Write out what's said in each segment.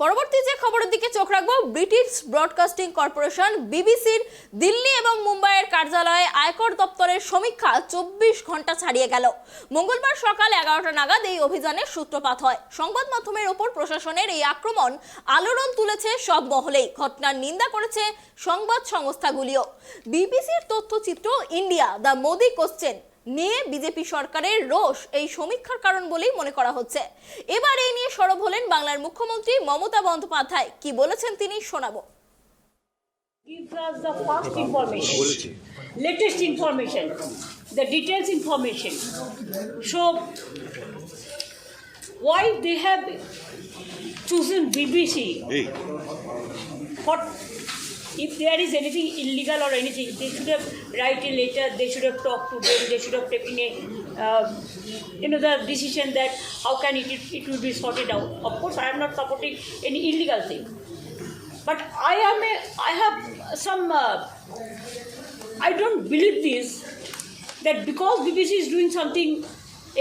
পরবর্তী যে খবরের দিকে চোখ রাখবো, ব্রিটিশ ব্রডকাস্টিং কর্পোরেশন বিবিসির দিল্লি এবং মুম্বাইয়ের কার্যালয়ে আয়কর দপ্তরের সমীক্ষা 24 ঘন্টা ছাড়িয়ে গেল। মঙ্গলবার সকাল 11টা নাগাদ এই অভিযানের সূত্রপাত হয়। সংবাদ মাধ্যমের ওপর প্রশাসনের এই আক্রমণ আলোড়ন তুলেছে সব মহলেই। ঘটনার নিন্দা করেছে সংবাদ সংস্থাগুলিও। বিবিসির তথ্যচিত্র ইন্ডিয়া দ্য মোদি কোশ্চেন নিয়ে বিজেপি সরকারের রোষ এই সমীক্ষার কারণ বলেই মনে করা হচ্ছে। এবার এই নিয়ে সরব হলেন বাংলার মুখ্যমন্ত্রী মমতা বন্দ্যোপাধ্যায়। কি বলেছেন তিনি শোনাবো। Gives us the fast information, latest information, the details information. So why they have chosen BBC? For if there is anything illegal or anything, they should have write a letter, they should have talked to them, they should have taken a the decision that how can it will be sorted out. Of course, I am not supporting any illegal thing, but I have some I don't believe this, that because BBC is doing something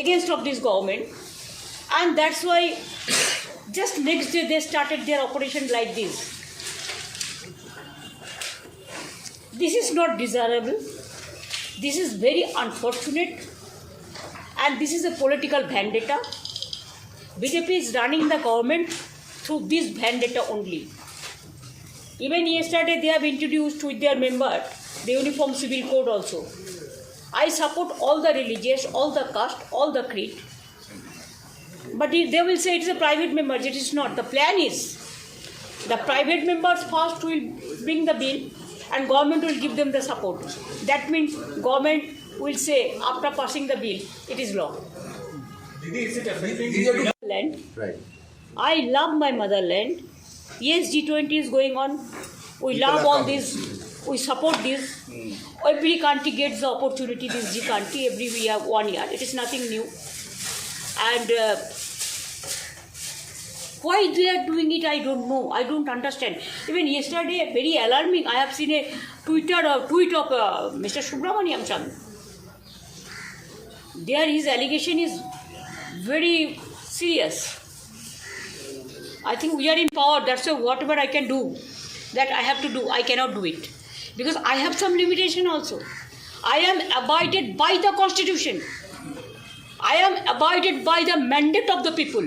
against of this government, and that's why just next day they started their operation like this. This is not desirable, this is very unfortunate, and this is a political vendetta. BJP is running the government through this vendetta only. Even yesterday they have introduced with their member the Uniform Civil Code also. I support all the religious, all the caste, all the creed, but they will say it is a private member. It is not. The plan is the private members first will bring the bill and government will give them the support. That means government will say after passing the bill, it is law. Is it affecting Land. Right. I love my motherland. Yes, G20 is going on. We love all this. We support this. Every country gets the opportunity, this G country, every year, 1 year. It is nothing new. And why they are doing it, I don't know. I don't understand. Even yesterday, very alarming, I have seen a tweet of Mr. Subramaniam Chandra. There his allegation is very serious. I think we are in power, that's why whatever I can do, that I have to do, I cannot do it. Because I have some limitation also. I am abided by the constitution. I am abided by the mandate of the people.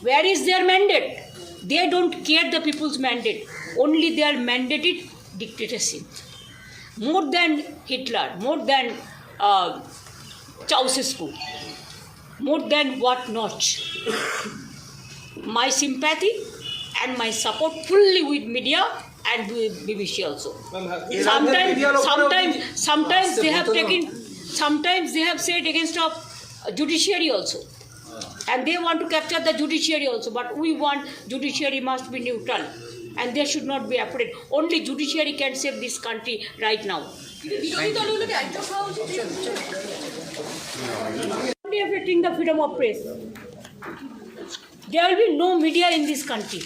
Where is their mandate? They don't care the people's mandate. Only they are mandated dictatorship. More than Hitler, more than Ceausescu, more than what not. My sympathy and my support fully with media and with BBC also. Sometimes they have taken, sometimes they have said against of judiciary also. And they want to capture the judiciary also, but we want judiciary must be neutral and they should not be afraid. Only judiciary can save this country right now. Only affecting the freedom of press. There will be no media in this country.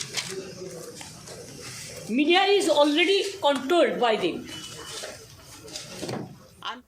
Media is already controlled by them.